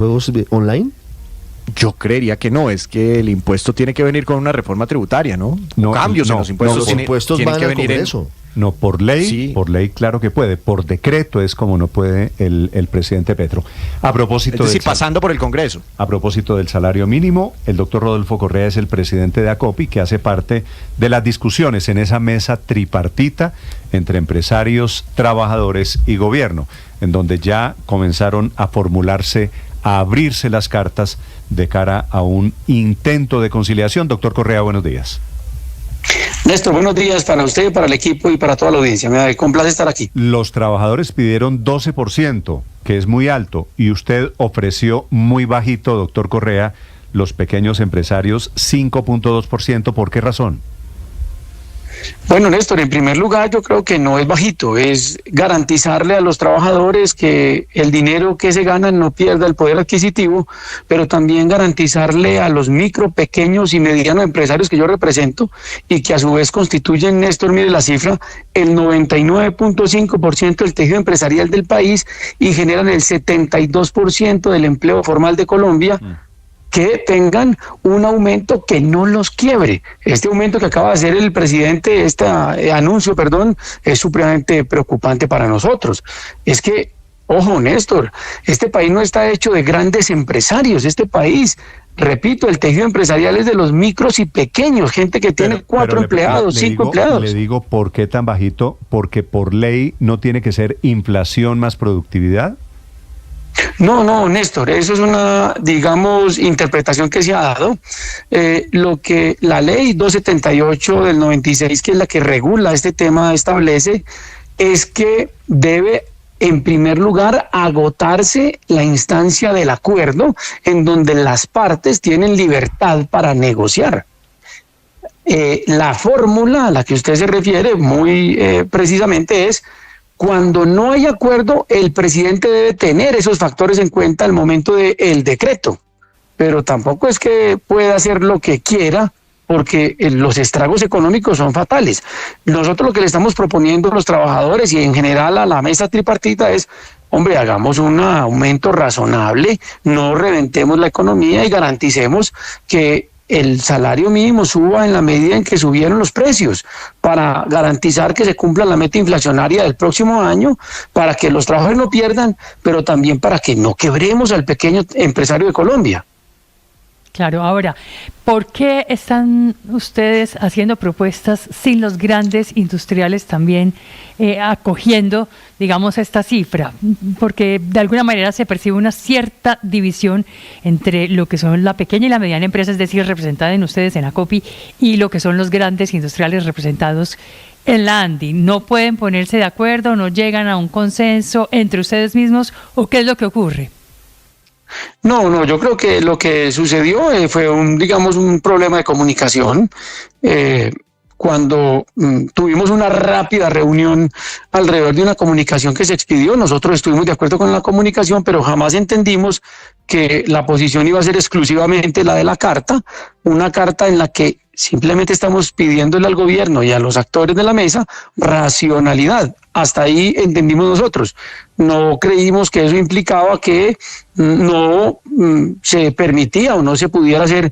juegos online? Yo creería que no, es que el impuesto tiene que venir con una reforma tributaria, ¿no? No, Cambios en los impuestos. Los impuestos tienen van que al venir Congreso. No, por ley, Sí. por ley claro que puede, por decreto es como no puede el presidente Petro. A propósito Es decir, del pasando por el Congreso. A propósito del salario mínimo, el doctor Rodolfo Correa es el presidente de ACOPI, que hace parte de las discusiones en esa mesa tripartita entre empresarios, trabajadores y gobierno, en donde ya comenzaron a formularse, a abrirse las cartas de cara a un intento de conciliación. Doctor Correa, buenos días. Néstor, buenos días para usted, para el equipo y para toda la audiencia. Me complace estar aquí. Los trabajadores pidieron 12%, que es muy alto, y usted ofreció muy bajito, doctor Correa, los pequeños empresarios 5.2%. ¿Por qué razón? Bueno, Néstor, en primer lugar, yo creo que no es bajito, es garantizarle a los trabajadores que el dinero que se ganan no pierda el poder adquisitivo, pero también garantizarle a los micro, pequeños y medianos empresarios que yo represento y que a su vez constituyen, Néstor, mire la cifra, el 99.5% del tejido empresarial del país y generan el 72% del empleo formal de Colombia. Que tengan un aumento que no los quiebre. Este aumento que acaba de hacer el presidente, anuncio, es supremamente preocupante para nosotros. Es que, ojo, Néstor, este país no está hecho de grandes empresarios. Este país, repito, el tejido empresarial es de los micros y pequeños, gente que tiene 4 empleados, 5 empleados. Le digo, ¿por qué tan bajito? Porque por ley no tiene que ser inflación más productividad. No, Néstor, eso es una, digamos, interpretación que se ha dado. Lo que la ley 278 del 96, que es la que regula este tema, establece, es que debe, en primer lugar, agotarse la instancia del acuerdo en donde las partes tienen libertad para negociar. La fórmula a la que usted se refiere muy precisamente es: cuando no hay acuerdo, el presidente debe tener esos factores en cuenta al momento del decreto, pero tampoco es que pueda hacer lo que quiera, porque los estragos económicos son fatales. Nosotros lo que le estamos proponiendo a los trabajadores y en general a la mesa tripartita es: hombre, hagamos un aumento razonable, no reventemos la economía y garanticemos que el salario mínimo suba en la medida en que subieron los precios, para garantizar que se cumpla la meta inflacionaria del próximo año, para que los trabajadores no pierdan, pero también para que no quebremos al pequeño empresario de Colombia. Claro, ahora, ¿por qué están ustedes haciendo propuestas sin los grandes industriales también acogiendo, digamos, esta cifra? Porque de alguna manera se percibe una cierta división entre lo que son la pequeña y la mediana empresa, es decir, representada en ustedes en ACOPI, y lo que son los grandes industriales representados en la ANDI. ¿No pueden ponerse de acuerdo, no llegan a un consenso entre ustedes mismos, o qué es lo que ocurre? No, yo creo que lo que sucedió fue un problema de comunicación. Cuando tuvimos una rápida reunión alrededor de una comunicación que se expidió, nosotros estuvimos de acuerdo con la comunicación, pero jamás entendimos que la posición iba a ser exclusivamente la de la carta, una carta en la que simplemente estamos pidiéndole al gobierno y a los actores de la mesa racionalidad. Hasta ahí entendimos nosotros. No creímos que eso implicaba que no se permitía o no se pudiera hacer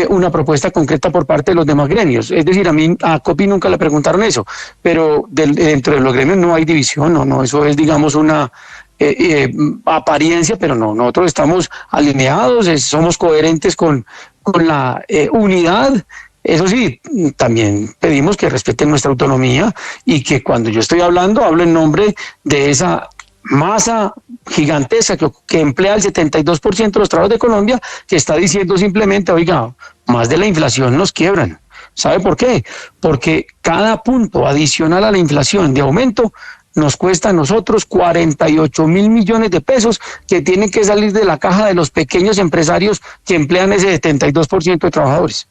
una propuesta concreta por parte de los demás gremios. Es decir, a COPI nunca le preguntaron eso, pero dentro de los gremios no hay división, no, eso es, digamos, una apariencia, pero no, nosotros estamos alineados, somos coherentes con la unidad. Eso sí, también pedimos que respeten nuestra autonomía y que cuando yo estoy hablando, hablo en nombre de esa masa gigantesca que emplea el 72% de los trabajadores de Colombia, que está diciendo simplemente: oiga, más de la inflación nos quiebran. ¿Sabe por qué? Porque cada punto adicional a la inflación de aumento nos cuesta a nosotros 48.000 millones de pesos que tienen que salir de la caja de los pequeños empresarios que emplean ese 72% de trabajadores.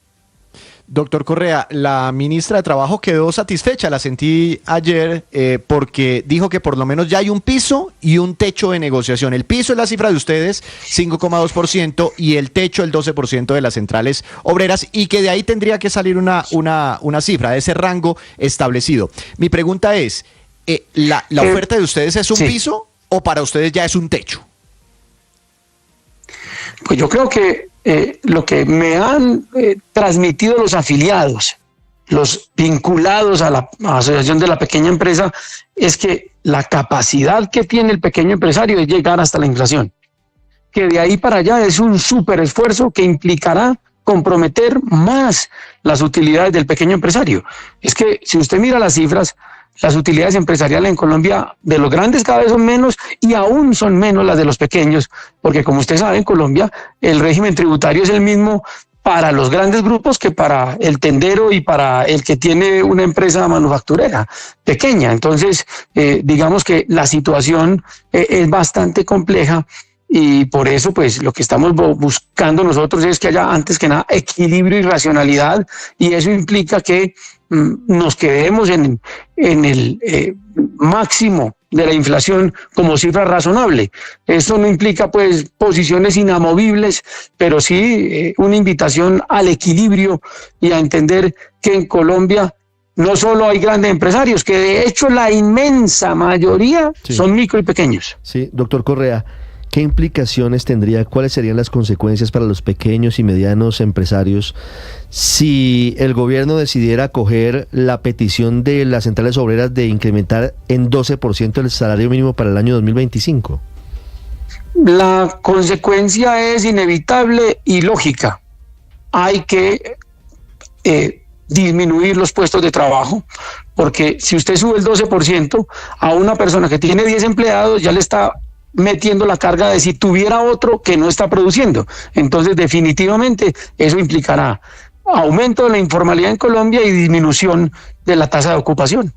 Doctor Correa, la ministra de Trabajo quedó satisfecha, la sentí ayer, porque dijo que por lo menos ya hay un piso y un techo de negociación. El piso es la cifra de ustedes, 5,2%, y el techo el 12% de las centrales obreras, y que de ahí tendría que salir una cifra de ese rango establecido. Mi pregunta es, ¿la oferta de ustedes es un piso o para ustedes ya es un techo? Pues yo creo que lo que me han transmitido los afiliados, los vinculados a la Asociación de la Pequeña Empresa, es que la capacidad que tiene el pequeño empresario es llegar hasta la inflación, que de ahí para allá es un súper esfuerzo que implicará comprometer más las utilidades del pequeño empresario. Es que si usted mira las cifras, las utilidades empresariales en Colombia de los grandes cada vez son menos y aún son menos las de los pequeños, porque como usted sabe, en Colombia el régimen tributario es el mismo para los grandes grupos que para el tendero y para el que tiene una empresa manufacturera pequeña. Entonces, digamos que la situación es bastante compleja. Y por eso, pues, lo que estamos buscando nosotros es que haya, antes que nada, equilibrio y racionalidad, y eso implica que nos quedemos en el máximo de la inflación como cifra razonable. Esto no implica, pues, posiciones inamovibles, pero sí una invitación al equilibrio y a entender que en Colombia no solo hay grandes empresarios, que de hecho la inmensa mayoría son micro y pequeños. Sí, doctor Correa, ¿qué implicaciones tendría, cuáles serían las consecuencias para los pequeños y medianos empresarios si el gobierno decidiera acoger la petición de las centrales obreras de incrementar en 12% el salario mínimo para el año 2025? La consecuencia es inevitable y lógica. Hay que disminuir los puestos de trabajo, porque si usted sube el 12% a una persona que tiene 10 empleados, ya le está metiendo la carga de si tuviera otro que no está produciendo. Entonces, definitivamente, eso implicará aumento de la informalidad en Colombia y disminución de la tasa de ocupación.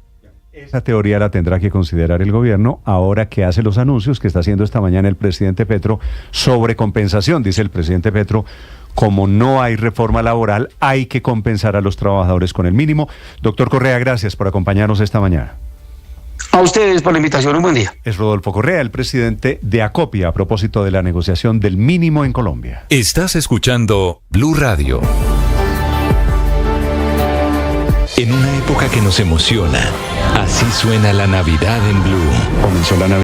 Esa teoría la tendrá que considerar el gobierno ahora que hace los anuncios que está haciendo esta mañana el presidente Petro sobre compensación. Dice el presidente Petro, como no hay reforma laboral, hay que compensar a los trabajadores con el mínimo. Doctor Correa, gracias por acompañarnos esta mañana. A ustedes por la invitación, un buen día. Es Rodolfo Correa, el presidente de ACOPI, a propósito de la negociación del mínimo en Colombia. Estás escuchando Blue Radio. En una época que nos emociona, así suena la Navidad en Blue. Comenzó la Navidad.